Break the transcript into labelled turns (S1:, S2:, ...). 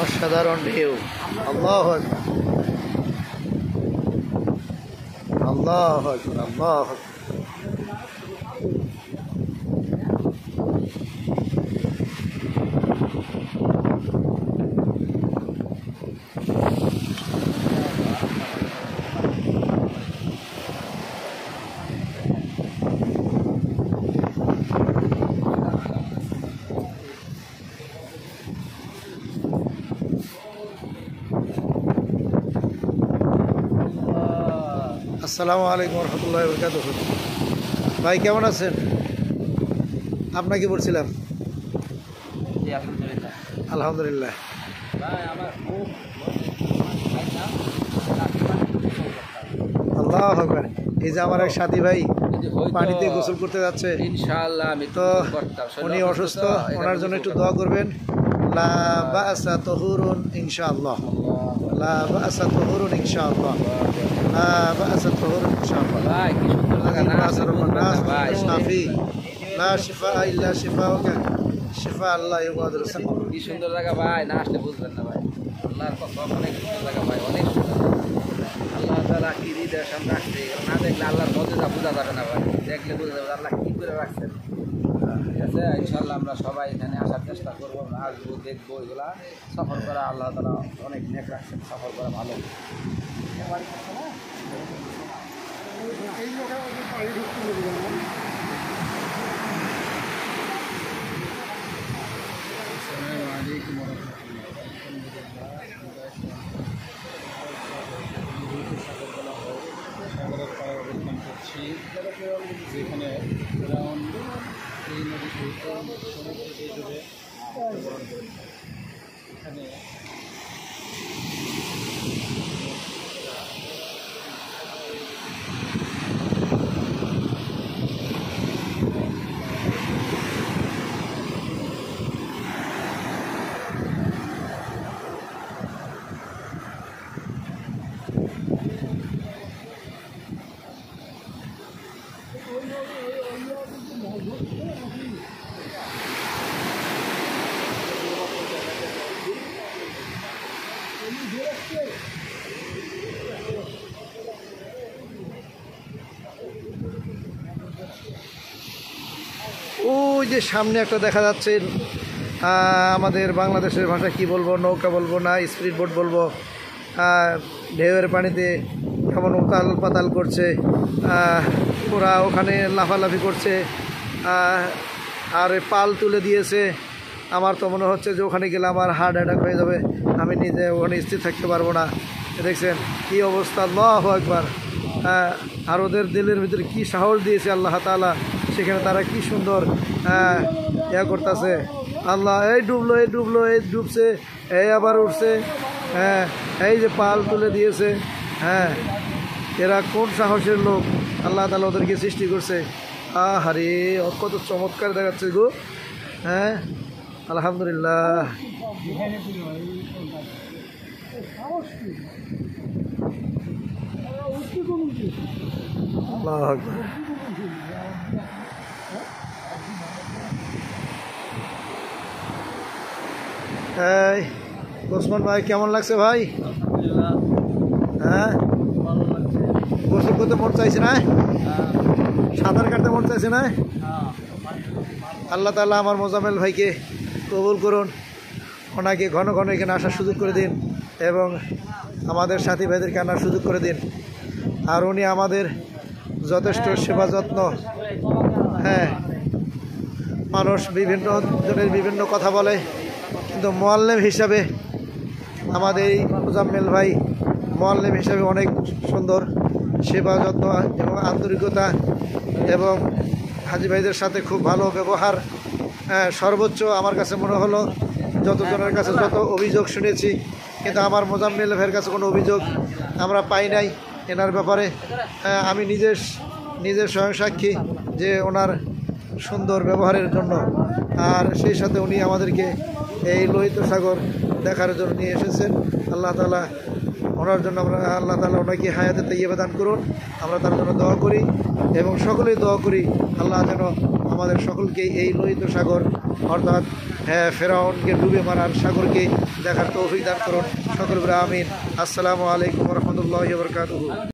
S1: অসাধারণ ঢেউ। আল্লাহু আকবার, আল্লাহু আকবার, আল্লাহু আকবার। আসসালামু আলাইকুম রহমতুল্লাহি ওয়া বারাকাতুহু। ভাই কেমন আছেন? আপনাকে বলছিলাম। আলহামদুলিল্লাহ। আল্লাহু আকবার। এই যে আমার এক সাথী ভাই পানিতে গোসল করতে যাচ্ছে ইনশাআল্লাহ। আমি তো উনি অসুস্থ, ওনার জন্য একটু দোয়া করবেন। লা বাসা তাহুরুন ইনশাআল্লাহ, লা বাসা তাহুরুন ইনশাআল্লাহ, লা বাসা তাহুরুন ইনশাআল্লাহ। ভাই কি সুন্দর জায়গা না ভাই, শাফি লা শিফা ইল্লা শিফাউকা, শিফা আল্লাহ ইউগাদির সাকম। কি সুন্দর জায়গা ভাই, না আসলে বুঝবেন না ভাই। আল্লাহর কসম অনেক সুন্দর জায়গা ভাই, অনেক সুন্দর। আল্লাহ তাআলা কি হৃদয়ের সামনে রাখছে, না দেখলে আল্লাহর মর্যাদা বোঝা যাবে না ভাই। দেখলে বোঝা যাবে আল্লাহ কি করে রাখছেন। ঠিক আছে, ইনশাআল্লাহ আমরা সবাই এখানে আসার চেষ্টা করবো, আসবো, দেখবো। এগুলা সফর করা আল্লাহ তাআলা অনেক নেক রাখছেন, সফর করা ভালো।
S2: যেখানে এই নদী এখানে
S1: ওই যে সামনে একটা দেখা যাচ্ছে, আমাদের বাংলাদেশের ভাষা কি বলবো, নৌকা বলবো না স্পিড বোট বলবো। ঢেউয়ের পানিতে কেমন উতাল পাতাল করছে, ওরা ওখানে লাফালাফি করছে, আর পাল তুলে দিয়েছে। আমার তো মনে হচ্ছে যে ওখানে গেলে আমার হার্ট অ্যাটাক হয়ে যাবে, আমি নিজে ওখানে স্থির থাকতে পারবো না। দেখছেন কী অবস্থা, আল্লাহু আকবার। আর ওদের দিলের ভিতরে কি সাহস দিয়েছে আল্লাহ তাআলা, সেখানে তারা কি সুন্দর ইয়া করতেছে। আল্লাহ, এই ডুবলো, এই ডুবলো, এই ডুবছে, এই আবার উঠছে। হ্যাঁ, এই যে পাল তুলে দিয়েছে। হ্যাঁ, এরা কোন সাহসের লোক, আল্লাহ তাআলা ওদেরকে সৃষ্টি করছে। আহারে কত চমৎকার দেখাচ্ছে গো। হ্যাঁ, আলহামদুলিল্লাহ। আল্লাহু আকবার। এই ওসমান ভাই কেমন লাগছে ভাই? হ্যাঁ, গোসল করতে মন চাইছে না, সাঁতার কাটতে মন চাইছে না। আল্লাহ তাআলা আমার মোজাম্মেল ভাইকে কবুল করুন, ওনাকে ঘন ঘন এখানে আসার সুযোগ করে দিন এবং আমাদের সাথী ভাইদেরকে আনার সুযোগ করে দিন। আর উনি আমাদের যথেষ্ট সেবা যত্ন। হ্যাঁ, মানুষ বিভিন্ন জনের বিভিন্ন কথা বলে, কিন্তু মুআল্লিম হিসাবে আমাদের এই মোজাম্মেল ভাই মুআল্লিম হিসাবে অনেক সুন্দর সেবা যত্ন এবং আন্তরিকতা, এবং হাজি ভাইদের সাথে খুব ভালো ব্যবহার। সর্বোচ্চ আমার কাছে মনে হলো, যতজনের কাছে যত অভিযোগ শুনেছি, কিন্তু আমার মোজাম্মেল ভাইয়ের কাছে কোনো অভিযোগ আমরা পাই নাই এনার ব্যাপারে। আমি নিজের স্বয়ং সাক্ষী যে ওনার সুন্দর ব্যবহারের জন্য। আর সেই সাথে উনি আমাদেরকে এই লোহিত সাগর দেখার জন্য নিয়ে এসেছেন। আল্লাহ তাআলা ওনার জন্য আমরা আল্লাহ তাআলা ওনাকে হায়াতে তাইয়্যিবা দান করুন। আমরা তার জন্য দোয়া করি এবং সকলেই দোয়া করি আল্লাহ যেন আমাদের সকলকে এই লোহিত সাগর অর্থাৎ ফেরাউনকে ডুবে মারার সাগরকে দেখার তৌফিক দান করুন। সকল বলে আমিন। আসসালামু আলাইকুম ওয়া রাহমাতুল্লাহি ওয়া বারাকাতুহু।